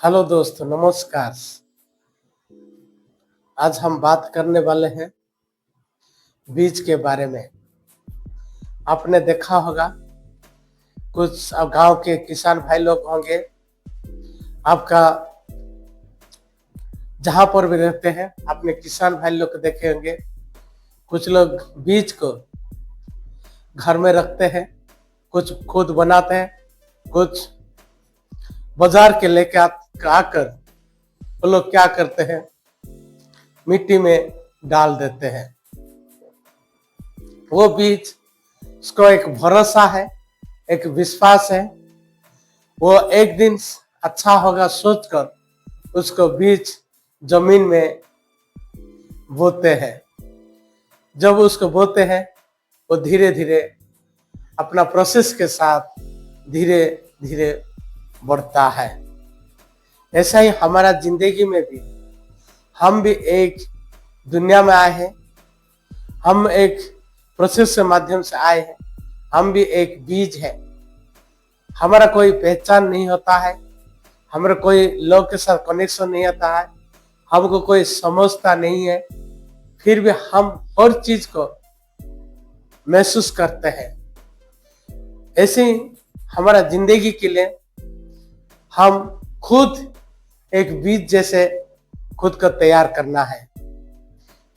Hello दोस्तों, नमस्कार। आज हम बात करने वाले हैं बीज के बारे में। आपने देखा होगा, कुछ गांव के किसान भाई लोग होंगे, आपका जहां पर भी रहते हैं, आपने किसान भाई लोग को देखे होंगे। कुछ लोग बीज को घर में रखते हैं, कुछ खुद बनाते हैं, कुछ बाजार के लेके आकर वो लोग क्या करते हैं, मिट्टी में डाल देते हैं। वो बीज, उसको एक भरोसा है, एक विश्वास है, वो एक दिन अच्छा होगा सोचकर उसको बीज जमीन में बोते हैं। जब उसको बोते हैं, वो धीरे धीरे अपना प्रोसेस के साथ धीरे धीरे बढ़ता है। ऐसा ही हमारा जिंदगी में भी, हम भी एक दुनिया में आए हैं, हम एक प्रोसेस के माध्यम से आए हैं, हम भी एक बीज है। हमारा कोई पहचान नहीं होता है, हमारा कोई लोग के साथ कनेक्शन नहीं आता है, हमको कोई समझता नहीं है, फिर भी हम हर चीज को महसूस करते हैं। ऐसे ही हमारा जिंदगी के लिए हम खुद एक बीज जैसे खुद को तैयार करना है।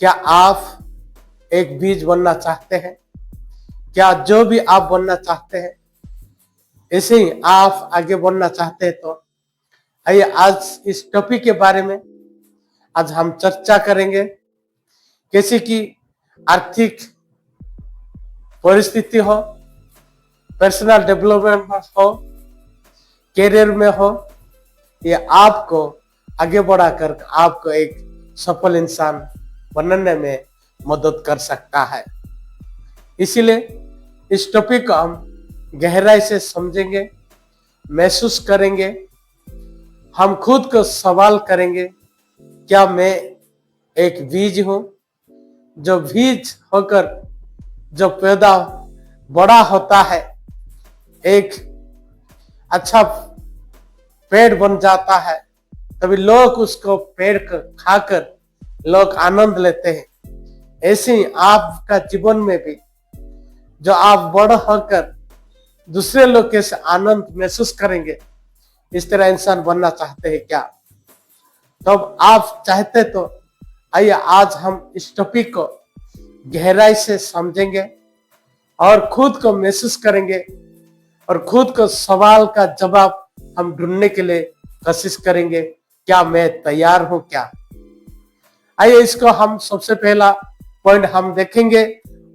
क्या आप एक बीज बनना चाहते हैं? क्या जो भी आप बनना चाहते हैं, ऐसे ही आप आगे बढ़ना चाहते हैं, तो आइए आज इस टॉपिक के बारे में आज हम चर्चा करेंगे। कैसे कि आर्थिक परिस्थिति हो, पर्सनल डेवलपमेंट हो, कैरियर में हो, ये आपको आगे बढ़ाकर आपको एक सफल इंसान बनने में मदद कर सकता है। इसीलिए इस टॉपिक को हम गहराई से समझेंगे, महसूस करेंगे, हम खुद को सवाल करेंगे, क्या मैं एक बीज हूं? जो बीज होकर जो पैदा बड़ा होता है, एक अच्छा पेड़ बन जाता है, तभी लोग उसको पेड़ को खाकर लोग आनंद लेते हैं। ऐसे ही आपका जीवन में भी, जो आप बड़ा होकर दूसरे लोग कैसे आनंद महसूस करेंगे, इस तरह इंसान बनना चाहते हैं क्या? तो आप चाहते तो आइए आज हम इस टॉपिक को गहराई से समझेंगे और खुद को महसूस करेंगे और खुद को सवाल का जवाब हम ढूंढने के लिए कोशिश करेंगे। क्या मैं तैयार हूं क्या? आइए इसको हम सबसे पहला पॉइंट हम देखेंगे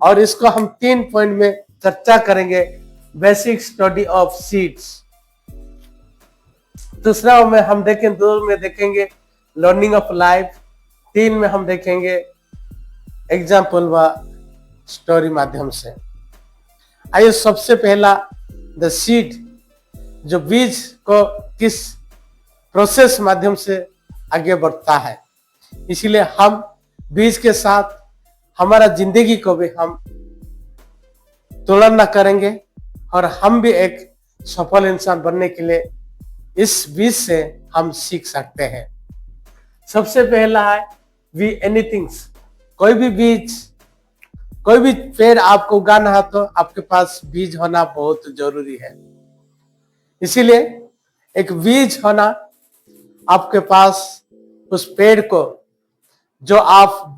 और इसको हम 3 पॉइंट में चर्चा करेंगे। Basic study of seeds. दूसरा में हम देखेंगे, 2 में देखेंगे लर्निंग ऑफ लाइफ, 3 में हम देखेंगे एग्जाम्पल व स्टोरी माध्यम से। आइए सबसे पहला द सीड, जो बीज को किस प्रोसेस माध्यम से आगे बढ़ता है। इसीलिए हम बीज के साथ हमारा जिंदगी को भी हम तुलना करेंगे और हम भी एक सफल इंसान बनने के लिए इस बीज से हम सीख सकते हैं। सबसे पहला है वी एनीथिंग्स। कोई भी बीज, कोई भी पेड़ आपको उगाना है तो आपके पास बीज होना बहुत जरूरी है। इसीलिए एक बीज होना आपके पास, उस पेड़ को जो आप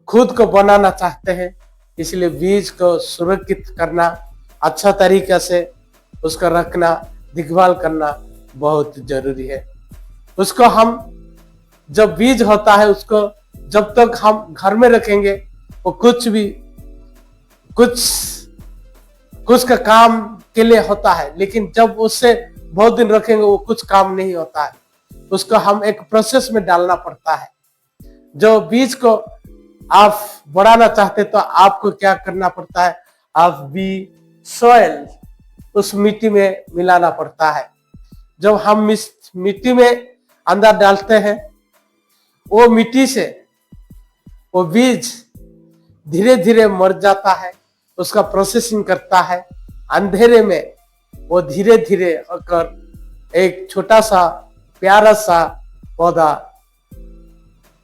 खुद को बनाना चाहते हैं, इसलिए बीज को सुरक्षित करना, अच्छा तरीके से उसको रखना, देखभाल करना बहुत जरूरी है। उसको हम, जब बीज होता है, उसको जब तक हम घर में रखेंगे वो कुछ का काम के लिए होता है, लेकिन जब उससे बहुत दिन रखेंगे वो कुछ काम नहीं होता है। उसको हम एक प्रोसेस में डालना पड़ता है। जो बीज को आप बढ़ाना चाहते तो आपको क्या करना पड़ता है, आप भी सॉइल, उस मिट्टी में मिलाना पड़ता है। जब हम मिट्टी में अंदर डालते हैं, वो मिट्टी से वो बीज धीरे धीरे मर जाता है, उसका प्रोसेसिंग करता है। अंधेरे में वो धीरे धीरे होकर एक छोटा सा प्यारा सा पौधा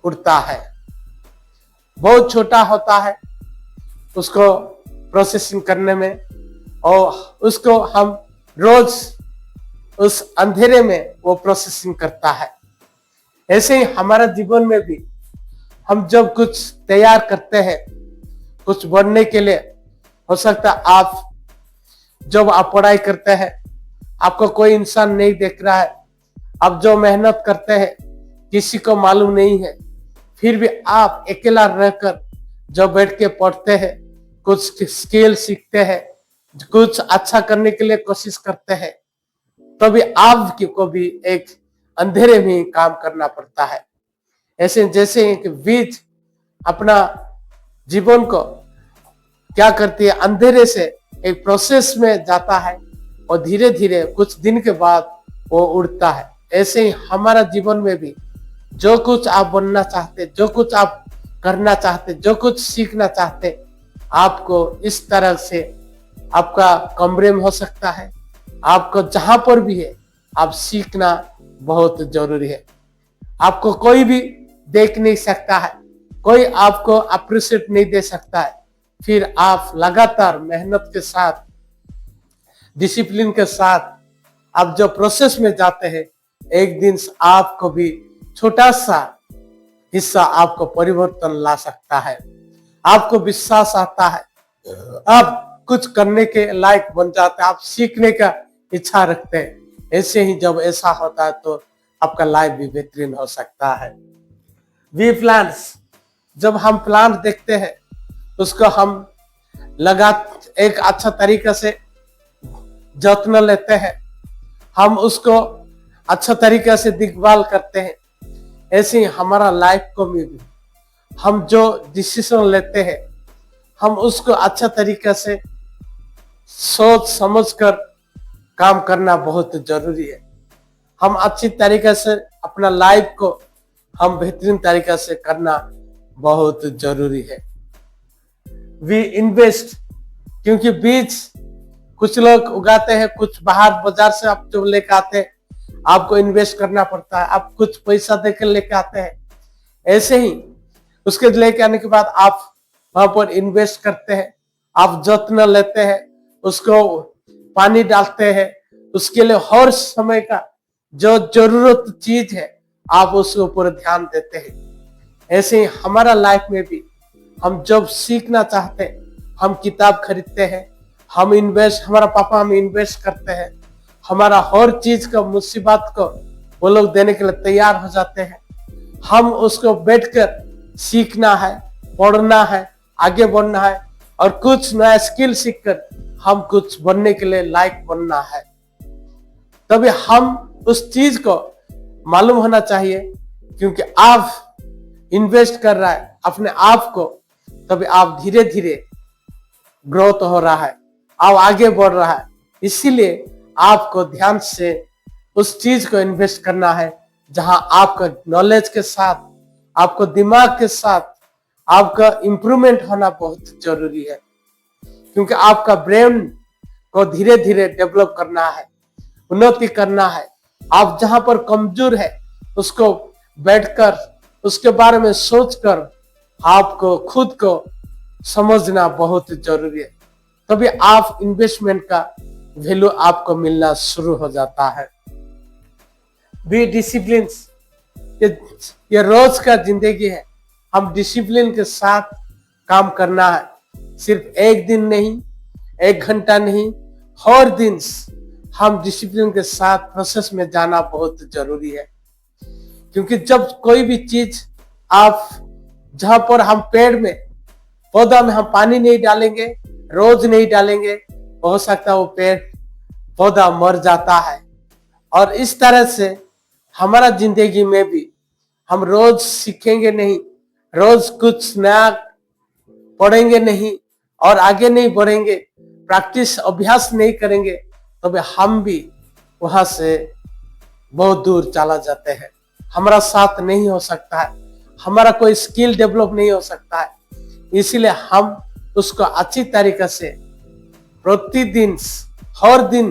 उड़ता है। बहुत छोटा होता है उसको प्रोसेसिंग करने में, और उसको हम रोज उस अंधेरे में वो प्रोसेसिंग करता है। ऐसे ही हमारा जीवन में भी हम जब कुछ तैयार करते हैं कुछ बनने के लिए, हो सकता है आप जब आप पढ़ाई करते हैं आपको कोई इंसान नहीं देख रहा है, आप जो मेहनत करते हैं किसी को मालूम नहीं है, फिर भी आप अकेला रहकर जो बैठ के पढ़ते हैं, कुछ स्किल सीखते हैं, कुछ अच्छा करने के लिए कोशिश करते हैं, तभी आप को भी एक अंधेरे में काम करना पड़ता है। ऐसे जैसे एक बीज अपना जीवन को क्या करती है, अंधेरे से एक प्रोसेस में जाता है और धीरे धीरे कुछ दिन के बाद वो उड़ता है। ऐसे ही हमारा जीवन में भी जो कुछ आप बनना चाहते, जो कुछ आप करना चाहते, जो कुछ सीखना चाहते, आपको इस तरह से आपका कमरे में हो सकता है, आपको जहां पर भी है, आप सीखना बहुत जरूरी है। आपको कोई भी देख नहीं सकता है, कोई आपको अप्रिशिएट नहीं दे सकता है, फिर आप लगातार मेहनत के साथ, डिसिप्लिन के साथ आप जो प्रोसेस में जाते हैं, एक दिन आपको भी छोटा सा हिस्सा आपको परिवर्तन ला सकता है। आपको विश्वास आता है, आप कुछ करने के लायक बन जाते हैं, आप सीखने का इच्छा रखते हैं। ऐसे ही जब ऐसा होता है तो आपका लाइफ भी बेहतरीन हो सकता है। वी प्लांट्स, जब हम प्लांट देखते हैं उसको हम एक अच्छा तरीके से जत्न लेते हैं, हम उसको अच्छा तरीके से देखभाल करते हैं। ऐसे ही हमारा लाइफ को भी हम जो डिसीजन लेते हैं हम उसको अच्छा तरीके से सोच समझ कर काम करना बहुत जरूरी है। हम अच्छी तरीके से अपना लाइफ को हम बेहतरीन तरीके से करना बहुत जरूरी है। वी इन्वेस्ट, क्योंकि बीज कुछ लोग उगाते हैं, कुछ बाहर बाजार से आप जो लेकर आते हैं आपको इन्वेस्ट करना पड़ता है, आप कुछ पैसा देकर लेकर आते हैं। ऐसे ही उसके लेके आने के बाद आप वहां पर इन्वेस्ट करते हैं, आप जत्न लेते हैं, उसको पानी डालते हैं, उसके लिए हर समय का जो जरूरत चीज है आप उसके ऊपर ध्यान देते हैं। ऐसे ही हमारा लाइफ में भी हम जब सीखना चाहते हैं हम किताब खरीदते हैं, हम हमारा पापा हमें इन्वेस्ट करते हैं, हमारा हर चीज का मुसीबत को वो लोग देने के लिए तैयार हो जाते हैं। हम उसको बैठकर सीखना है, पढ़ना है, आगे बढ़ना है और कुछ नया स्किल सीखकर हम कुछ बनने के लिए लायक बनना है। तभी हम उस चीज को मालूम होना चाहिए, क्योंकि आप इन्वेस्ट कर रहा है अपने आप को, तभी आप धीरे धीरे ग्रोथ हो रहा है, आप आगे बढ़ रहा है। इसीलिए आपको ध्यान से उस चीज को इन्वेस्ट करना है जहां आपका नॉलेज के साथ, आपको दिमाग के साथ आपका इंप्रूवमेंट होना बहुत जरूरी है, क्योंकि आपका ब्रेन को धीरे धीरे डेवलप करना है, उन्नति करना है। आप जहां पर कमजोर है उसको बैठकर उसके बारे में सोचकर आपको खुद को समझना बहुत जरूरी है, तभी आप इन्वेस्टमेंट का वैल्यू आपको मिलना शुरू हो जाता है। बी डिसिप्लिन, ये रोज का जिंदगी है, हम डिसिप्लिन के साथ काम करना है, सिर्फ एक दिन नहीं, एक घंटा नहीं, हर दिन हम डिसिप्लिन के साथ प्रोसेस में जाना बहुत जरूरी है। क्योंकि जब कोई भी चीज आप जहां पर हम पेड़ में पौधा में हम पानी नहीं डालेंगे, रोज नहीं डालेंगे, हो सकता है वो पेड़ पौधा मर जाता है। और इस तरह से हमारा जिंदगी में भी हम रोज सीखेंगे नहीं, रोज कुछ नया पढ़ेंगे नहीं और आगे नहीं बढ़ेंगे, प्रैक्टिस अभ्यास नहीं करेंगे, तब हम भी वहां से बहुत दूर चला जाते हैं। हमारा साथ नहीं हो सकता है, हमारा कोई स्किल डेवलप नहीं हो सकता है। इसीलिए हम उसको अच्छी तरीके से प्रतिदिन हर दिन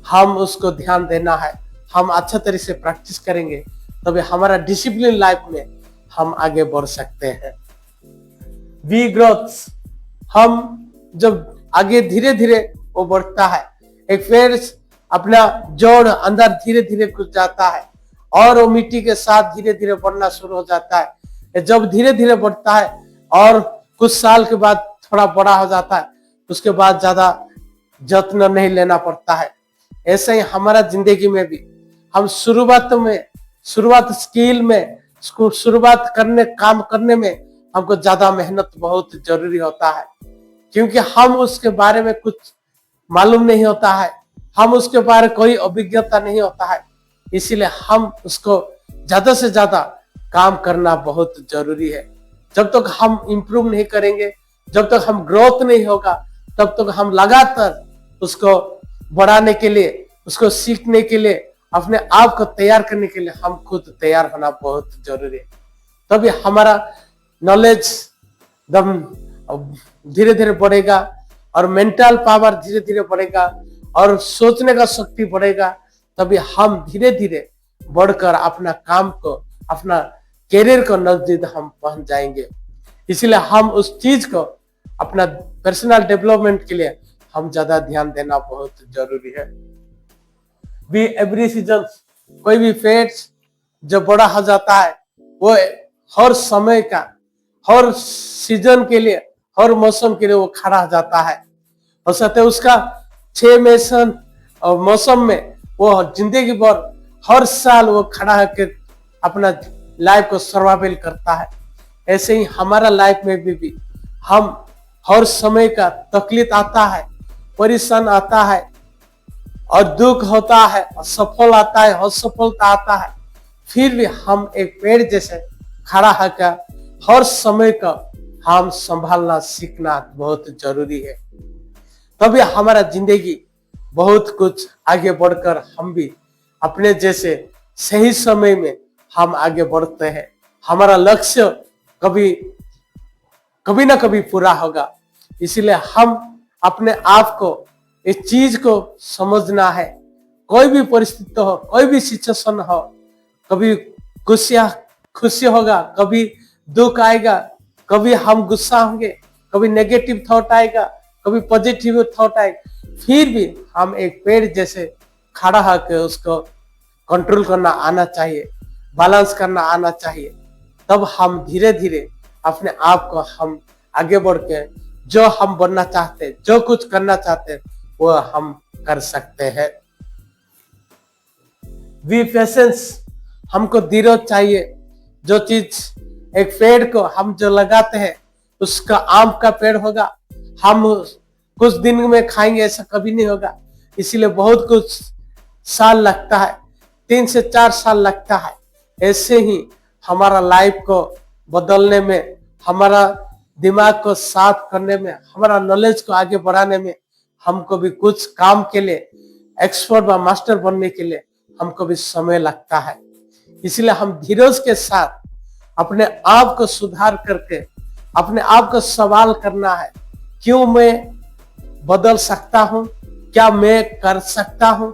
हम उसको ध्यान देना है, हम अच्छा तरीके से प्रैक्टिस करेंगे तभी हमारा डिसिप्लिन लाइफ में हम आगे बढ़ सकते हैं। वी ग्रोथ, हम जब आगे धीरे धीरे वो बढ़ता है, एक पेड़ अपना जड़ अंदर धीरे धीरे घुस जाता है और वो मिट्टी के साथ धीरे धीरे बढ़ना शुरू हो जाता है। जब धीरे धीरे बढ़ता है और कुछ साल के बाद थोड़ा बड़ा हो जाता है, उसके बाद ज्यादा जत्न नहीं लेना पड़ता है। ऐसे ही हमारा जिंदगी में भी हम शुरुआत स्किल में, शुरुआत काम करने में हमको ज्यादा मेहनत बहुत जरूरी होता है, क्योंकि हम उसके बारे में कुछ मालूम नहीं होता है, हम उसके बारे में कोई अभिज्ञता नहीं होता है। इसीलिए हम उसको ज्यादा से ज्यादा काम करना बहुत जरूरी है। जब तक हम इम्प्रूव नहीं करेंगे, जब तक हम ग्रोथ नहीं होगा, तब तक हम लगातार उसको बढ़ाने के लिए, उसको सीखने के लिए, अपने आप को तैयार करने के लिए हम खुद तैयार होना बहुत जरूरी है। तभी हमारा नॉलेज धीरे धीरे बढ़ेगा और मेंटल पावर धीरे धीरे बढ़ेगा और सोचने का शक्ति बढ़ेगा। तभी हम धीरे धीरे बढ़कर अपना काम को, अपना कैरियर को नजदीक हम पहुंच जाएंगे। इसलिए हम उस चीज को, अपना पर्सनल डेवलपमेंट के लिए हम ज्यादा ध्यान देना बहुत जरूरी है। भी एवरी सीजन, कोई भी पेड़ जब बड़ा हो जाता है वो हर समय का, हर सीजन के लिए, हर मौसम के लिए वो खड़ा हो जाता है। और साथ ही उसका 6 मौसम में वो जिंदगी भर हर साल वो खड़ा होकर अपना लाइफ को सर्वाइवल करता है। ऐसे ही हमारा लाइफ में भी हम हर समय का तकलीफ आता है, परेशान आता है और दुख होता है और सफल आता है, असफलता आता है, फिर भी हम एक पेड़ जैसे खड़ा होकर हर समय का हम संभालना सीखना बहुत जरूरी है। तभी हमारा जिंदगी बहुत कुछ आगे बढ़कर हम भी अपने जैसे सही समय में हम आगे बढ़ते हैं। हमारा लक्ष्य कभी ना कभी पूरा होगा। इसीलिए हम अपने आप को, इस चीज को समझना है। कोई भी परिस्थिति हो, कोई भी सिचुएशन हो, कभी खुशी होगा, कभी दुख आएगा, कभी हम गुस्सा होंगे, कभी नेगेटिव थॉट आएगा, कभी पॉजिटिव थॉट आएगा, फिर भी हम एक पेड़ जैसे खड़ा होकर उसको कंट्रोल करना आना चाहिए, बैलेंस करना आना चाहिए। तब हम धीरे धीरे अपने आप को हम आगे बढ़ के जो हम बनना चाहते, जो कुछ करना चाहते, वो हम कर सकते हैं। वी पेशेंस, हमको धीरज चाहिए। जो चीज एक पेड़ को हम जो लगाते हैं, उसका आम का पेड़ होगा, हम कुछ दिन में खाएंगे ऐसा कभी नहीं होगा। इसीलिए बहुत कुछ साल लगता है, 3 से 4 साल लगता है। ऐसे ही हमारा लाइफ को बदलने में, हमारा दिमाग को साफ करने में, हमारा नॉलेज को आगे बढ़ाने में, हमको भी कुछ काम के लिए, एक्सपर्ट व मास्टर बनने के लिए हमको भी समय लगता है। इसलिए हम धीरज के साथ अपने आप को सुधार करके अपने आप को सवाल करना है, क्यों मैं बदल सकता हूं, क्या मैं कर सकता हूं।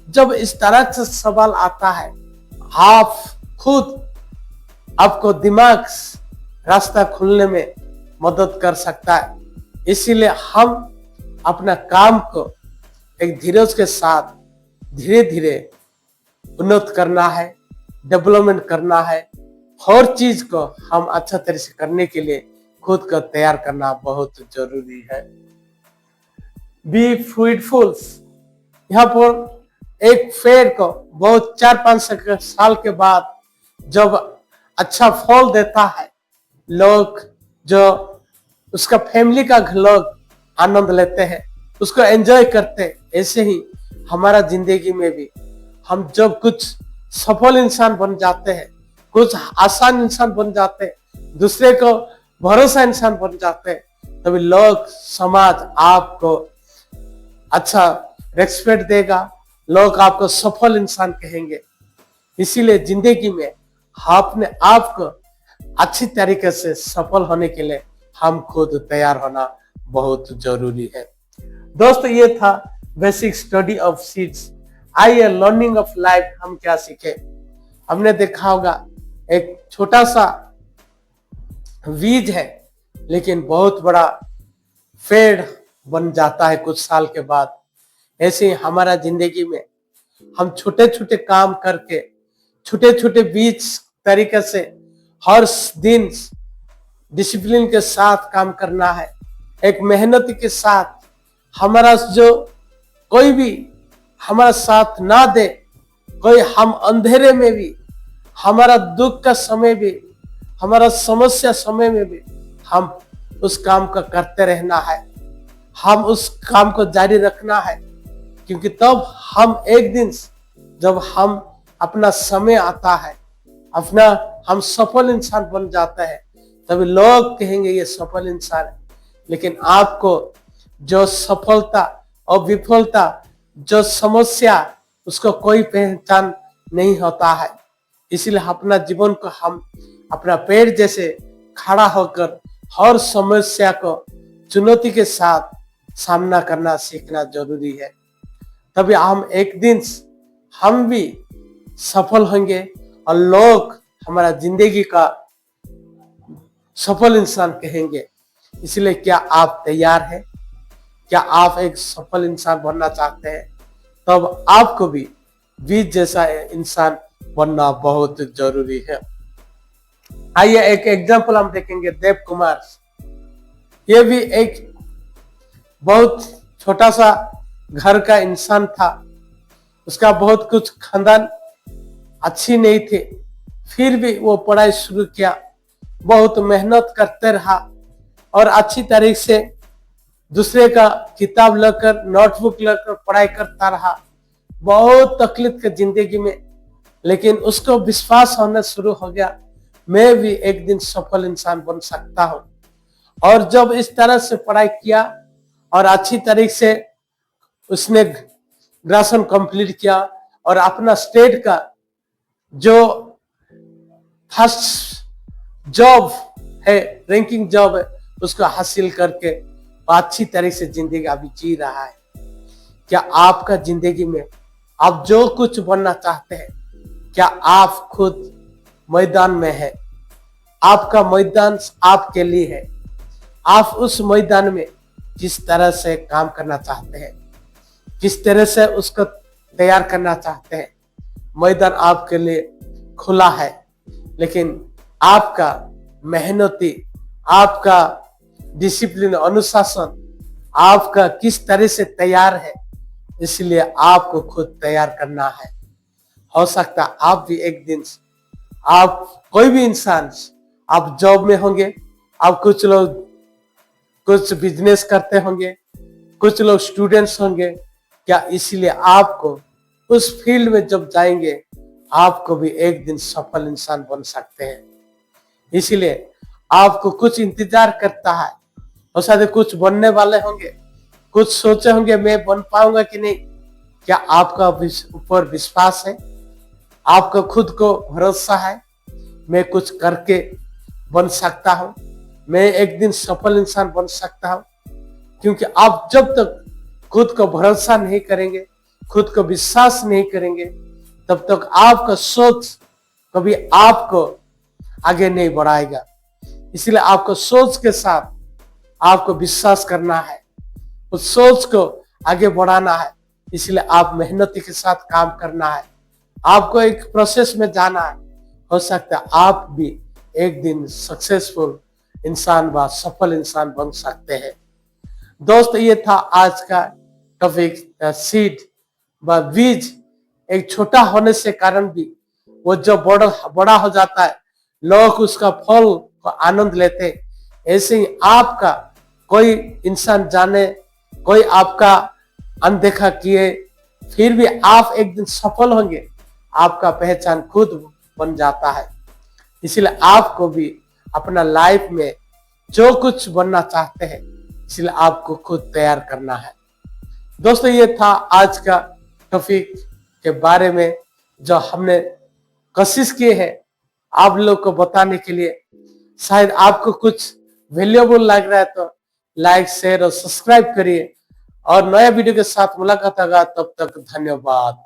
जब इस तरह से सवाल आता है, आप खुद आपको दिमाग रास्ता खुलने में मदद कर सकता है। इसीलिए हम अपना काम को एक धीरज के साथ धीरे धीरे उन्नत करना है, डेवलपमेंट करना है। हर चीज को हम अच्छा तरह से करने के लिए खुद को तैयार करना बहुत जरूरी है। बी फ्रूटफुल, यहाँ पर एक पेड़ को बहुत 4-5 साल के बाद जब अच्छा फल देता है, लोग जो उसका फैमिली का लोग आनंद लेते हैं, उसको एंजॉय करते हैं। ऐसे ही हमारा जिंदगी में भी हम जब कुछ सफल इंसान बन जाते हैं, कुछ आसान इंसान बन जाते हैं, दूसरे को भरोसा इंसान बन जाते हैं, तभी लोग, समाज आपको अच्छा रेस्पेक्ट देगा, लोग आपको सफल इंसान कहेंगे। इसीलिए जिंदगी में अपने आप को अच्छी तरीके से सफल होने के लिए हम खुद तैयार होना बहुत जरूरी है। दोस्तों, ये था बेसिक स्टडी ऑफ सीड्स। आइए लर्निंग ऑफ लाइफ हम क्या सीखे। हमने देखा होगा एक छोटा सा बीज है लेकिन बहुत बड़ा पेड़ बन जाता है कुछ साल के बाद। ऐसे ही हमारा जिंदगी में हम छोटे छोटे काम करके छोटे छोटे बीज तरीके से हर दिन डिसिप्लिन के साथ काम करना है, एक मेहनत के साथ। हमारा जो कोई भी हमारा साथ ना दे, कोई हम अंधेरे में भी, हमारा दुख का समय भी, हमारा समस्या समय में भी हम उस काम को करते रहना है, हम उस काम को जारी रखना है। क्योंकि तब हम एक दिन जब हम अपना समय आता है, अपना हम सफल इंसान बन जाते हैं, तभी लोग कहेंगे ये सफल इंसान है। लेकिन आपको जो सफलता और विफलता, जो समस्या, उसको कोई पहचान नहीं होता है। इसलिए अपना जीवन को हम अपना पैर जैसे खड़ा होकर हर समस्या को चुनौती के साथ सामना करना सीखना जरूरी है। तभी हम एक दिन हम भी सफल होंगे और लोग हमारा जिंदगी का सफल इंसान कहेंगे। इसलिए क्या आप तैयार हैं? क्या आप एक सफल इंसान बनना चाहते हैं? तब आपको भी बीज जैसा इंसान बनना बहुत जरूरी है। आइए एक एग्जांपल हम देखेंगे देव कुमार। ये भी एक बहुत छोटा सा घर का इंसान था। उसका बहुत कुछ खानदान अच्छी नहीं थे, फिर भी वो पढ़ाई शुरू किया, बहुत मेहनत करते रहा और अच्छी तरीके से दूसरे का किताब लेकर नोटबुक लेकर पढ़ाई करता रहा, बहुत तकलीफ के जिंदगी में। लेकिन उसको विश्वास होना शुरू हो गया, मैं भी एक दिन सफल इंसान बन सकता हूँ। और जब इस तरह से पढ़ाई किया और अच्छी तरीके से उसने ग्रेजुएशन कंप्लीट किया और अपना स्टेट का जो फर्स्ट जॉब है, रैंकिंग जॉब है, उसको हासिल करके अच्छी तरीके से जिंदगी अभी जी रहा है। क्या आपका जिंदगी में आप जो कुछ बनना चाहते हैं, क्या आप खुद मैदान में है? आपका मैदान आपके लिए है। आप उस मैदान में किस तरह से काम करना चाहते हैं, किस तरह से उसको तैयार करना चाहते हैं। मैदान आपके लिए खुला है, लेकिन आपका मेहनती, आपका डिसिप्लिन, अनुशासन आपका किस तरह से तैयार है, इसलिए आपको खुद तैयार करना है। हो सकता आप भी एक दिन, आप कोई भी इंसान, आप जॉब में होंगे, आप कुछ लोग कुछ बिजनेस करते होंगे, कुछ लोग स्टूडेंट्स होंगे। क्या इसलिए आपको उस फील्ड में जब जाएंगे आपको भी एक दिन सफल इंसान बन सकते हैं। इसलिए आपको कुछ इंतजार करता है, और शायद कुछ बनने वाले होंगे, कुछ सोचे होंगे मैं बन पाऊंगा कि नहीं। क्या आपका ऊपर विश्वास है? आपको खुद को भरोसा है मैं कुछ करके बन सकता हूं, मैं एक दिन सफल इंसान बन सकता हूं? क्योंकि आप जब तक खुद को भरोसा नहीं करेंगे, खुद को विश्वास नहीं करेंगे, तब तक आपका सोच कभी आपको आगे नहीं बढ़ाएगा। इसलिए आपको सोच के साथ आपको विश्वास करना है, उस सोच को आगे बढ़ाना है। इसलिए आप मेहनती के साथ काम करना है, आपको एक प्रोसेस में जाना है। हो सकता है आप भी एक दिन सक्सेसफुल इंसान व सफल इंसान बन सकते हैं। दोस्त, ये था आज का टॉपिक, सीड व बीज। एक छोटा होने से कारण भी वो जो बड़ा हो जाता है, लोग उसका फल को आनंद लेते। ऐसे ही आपका कोई इंसान जाने, कोई आपका अनदेखा किए, फिर भी आप एक दिन सफल होंगे, आपका पहचान खुद बन जाता है। इसलिए आपको भी अपना लाइफ में जो कुछ बनना चाहते हैं, इसलिए आपको खुद तैयार करना है। दोस्तों, ये था आज का टॉपिक के बारे में जो हमने कोशिश की है आप लोग को बताने के लिए। शायद आपको कुछ वैल्यूएबल लग रहा है तो लाइक, शेयर और सब्सक्राइब करिए, और नया वीडियो के साथ मुलाकात होगा। तब तक धन्यवाद।